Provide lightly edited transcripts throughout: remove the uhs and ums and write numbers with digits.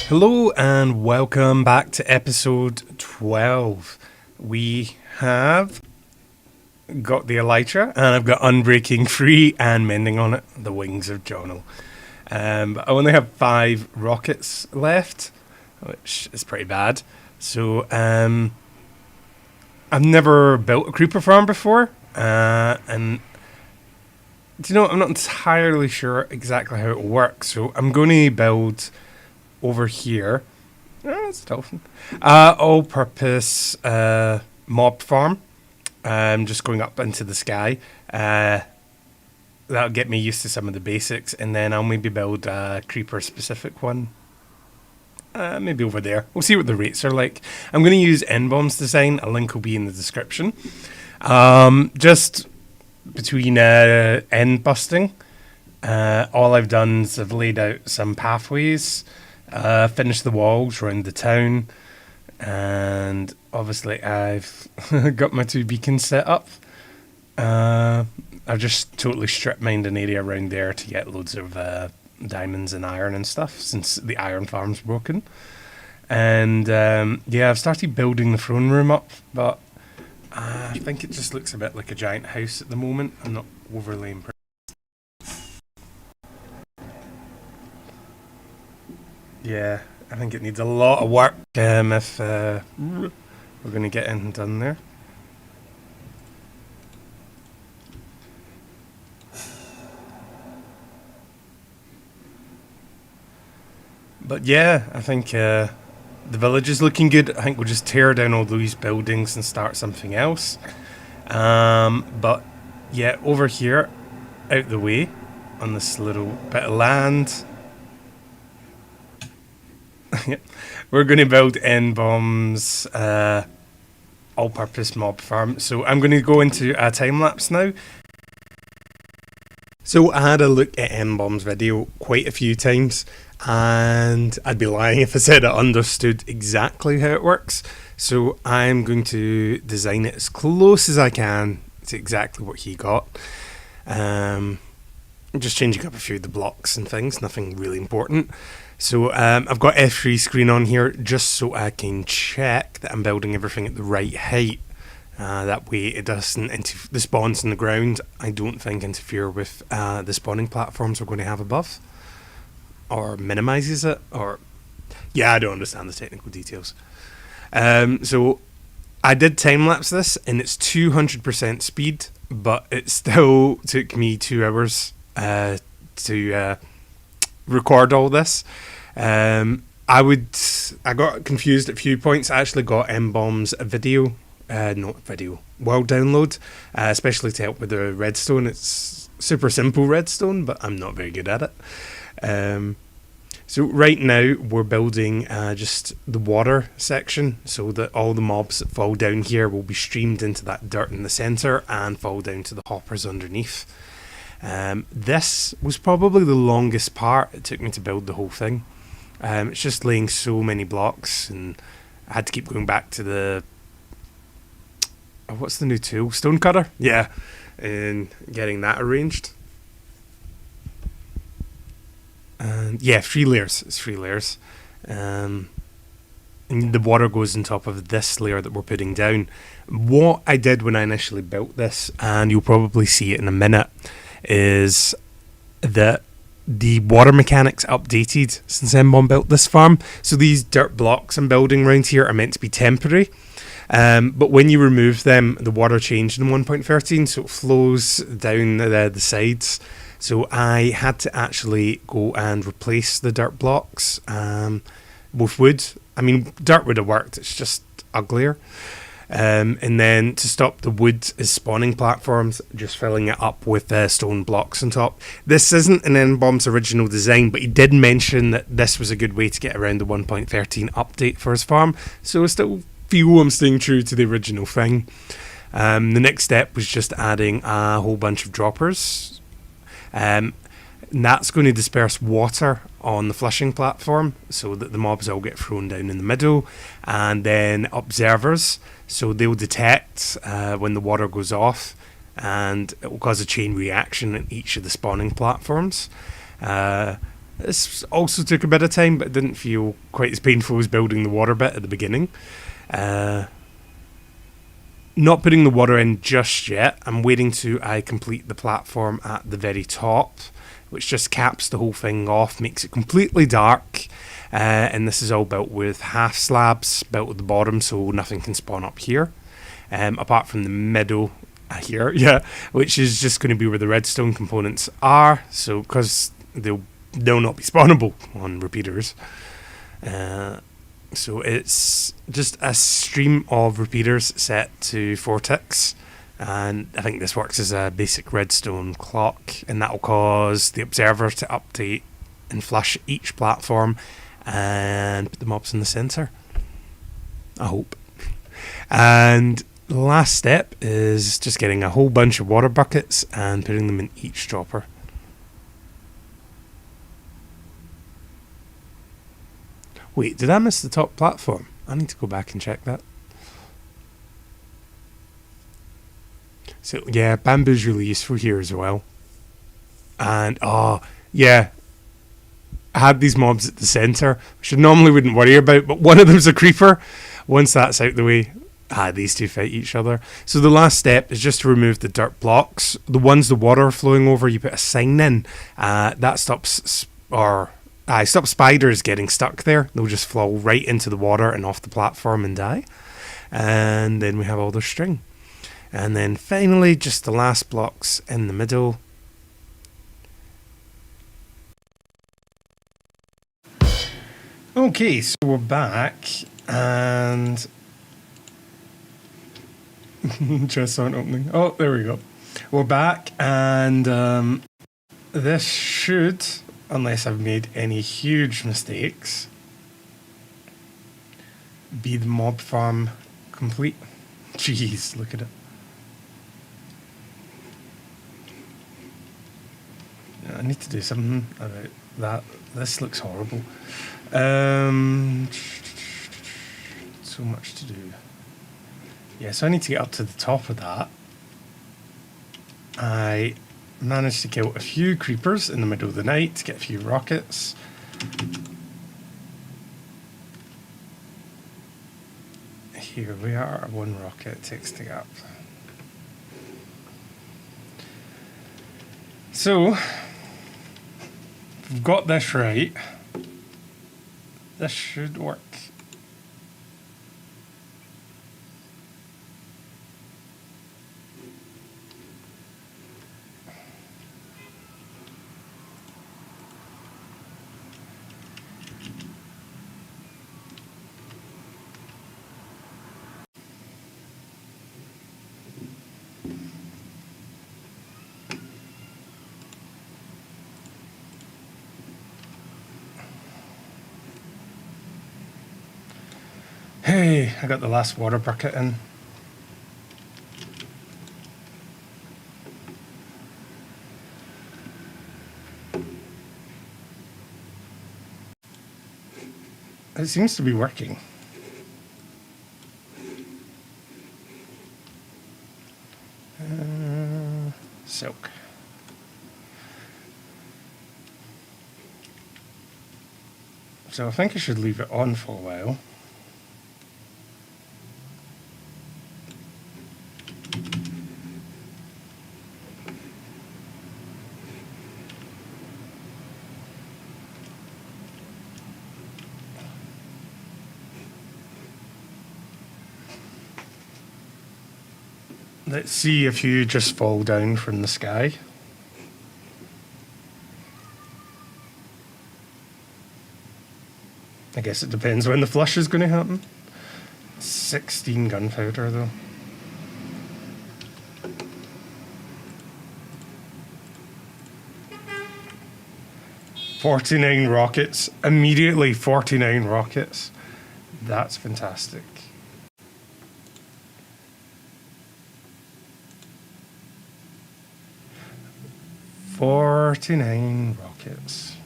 Hello and welcome back to episode 12. We have got the Elytra and I've got Unbreaking Free and Mending on it, the Wings of Jono. But I only have 5 rockets left, which is pretty bad. So I've never built a creeper farm before, and do you know, I'm not entirely sure exactly how it works. So I'm going to build over here. Oh, it's a dolphin. All-purpose mob farm. Just going up into the sky. That'll get me used to some of the basics, and then I'll maybe build a creeper-specific one. Maybe over there. We'll see what the rates are like. I'm going to use N-Bomb's design. A link will be in the description. Just between end busting, all I've done is I've laid out some pathways, finished the walls around the town, and obviously I've got my 2 beacons set up. I've just totally strip mined an area around there to get loads of diamonds and iron and stuff, since the iron farm's broken. And yeah, I've started building the throne room up, but I think it just looks a bit like a giant house at the moment. I'm not overly impressed. Yeah, I think it needs a lot of work if we're going to get anything done there. But yeah, I think the village is looking good. I think we'll just tear down all these buildings and start something else. But yeah, over here, out the way, on this little bit of land, we're going to build N-Bomb's all-purpose mob farm. So I'm going to go into a time lapse now. So I had a look at N-Bomb's video quite a few times, and I'd be lying if I said I understood exactly how it works. So I'm going to design it as close as I can to exactly what he got. I'm just changing up a few of the blocks and things, nothing really important. So I've got F3 screen on here just so I can check that I'm building everything at the right height. That way it doesn't, the spawns in the ground, I don't think, interfere with the spawning platforms we're going to have above. Or minimises it, or... Yeah, I don't understand the technical details. So I did time-lapse this, and it's 200% speed, but it still took me 2 hours to record all this. I got confused at a few points. I actually got N-Bomb's world download, especially to help with the redstone. It's super simple redstone, but I'm not very good at it. So right now we're building just the water section, so that all the mobs that fall down here will be streamed into that dirt in the centre and fall down to the hoppers underneath. This was probably the longest part. It took me to build the whole thing. It's just laying so many blocks, and I had to keep going back to the... Oh, what's the new tool? Stonecutter? Yeah, and getting that arranged. And yeah, 3 layers. It's 3 layers. And the water goes on top of this layer that we're putting down. What I did when I initially built this, and you'll probably see it in a minute, is that the water mechanics updated since N-Bomb built this farm. So these dirt blocks I'm building around here are meant to be temporary. But when you remove them, the water changed in 1.13, so it flows down the sides. So I had to actually go and replace the dirt blocks with wood. I mean, dirt would have worked, it's just uglier. And then to stop the wood as spawning platforms, just filling it up with stone blocks on top. This isn't an N-Bomb's original design, but he did mention that this was a good way to get around the 1.13 update for his farm. So I still feel I'm staying true to the original thing. The next step was just adding a whole bunch of droppers. And that's going to disperse water on the flushing platform so that the mobs all get thrown down in the middle. And then observers, so they'll detect when the water goes off, and it will cause a chain reaction in each of the spawning platforms. This also took a bit of time, but it didn't feel quite as painful as building the water bit at the beginning. Uh, Not putting the water in just yet. I'm waiting to I complete the platform at the very top, which just caps the whole thing off, makes it completely dark. And this is all built with half slabs built at the bottom, so nothing can spawn up here. Apart from the middle here, yeah, which is just going to be where the redstone components are. So because they'll not be spawnable on repeaters. So it's just a stream of repeaters set to 4 ticks. And I think this works as a basic redstone clock, and that will cause the observer to update and flush each platform and put the mobs in the centre. I hope. And the last step is just getting a whole bunch of water buckets and putting them in each dropper. Wait, did I miss the top platform? I need to go back and check that. So yeah, bamboo's really useful here as well. And oh yeah, I had these mobs at the centre, which I normally wouldn't worry about, but one of them's a creeper. Once that's out the way, these two fight each other. So the last step is just to remove the dirt blocks. The ones the water flowing over, you put a sign in. That stops stop spiders getting stuck there. They'll just fall right into the water and off the platform and die. And then we have all the string. And then finally, just the last blocks in the middle. Okay, so we're back, and chests aren't opening. Oh, there we go. We're back, and this should, unless I've made any huge mistakes, be the mob farm complete. Jeez, look at it. I need to do something about that. This looks horrible. So much to do. Yeah, so I need to get up to the top of that. I managed to kill a few creepers in the middle of the night to get a few rockets. Here we are, 1 rocket takes to get up. So, if we've got this right, this should work. Hey, I got the last water bucket in. It seems to be working. Silk. So I think I should leave it on for a while. Let's see if you just fall down from the sky. I guess it depends when the flush is going to happen. 16 gunpowder though. $49 rockets. Immediately 49 rockets. That's fantastic. $49 rockets.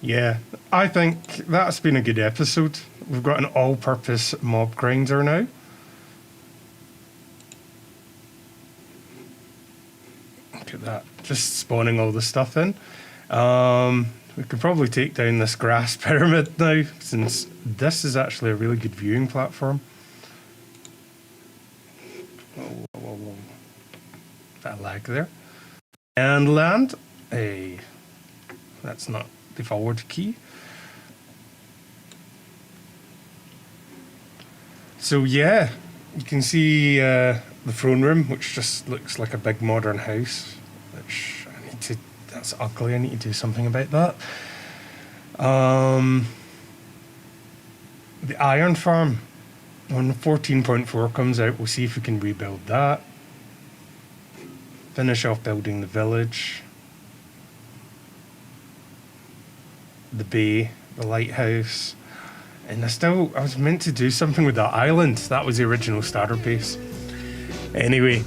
Yeah, I think that's been a good episode. We've got an all-purpose mob grinder now. Look at that, just spawning all the stuff in. We could probably take down this grass pyramid now, since this is actually a really good viewing platform. Whoa, whoa, whoa. That lag there. And land. Hey, that's not the forward key. So yeah, you can see the throne room, which just looks like a big modern house. Which I need to. That's ugly. I need to do something about that. The iron farm. When 14.4 comes out, we'll see if we can rebuild that. Finish off building the village. The bay, the lighthouse. And I was meant to do something with that island. That was the original starter base. Anyway,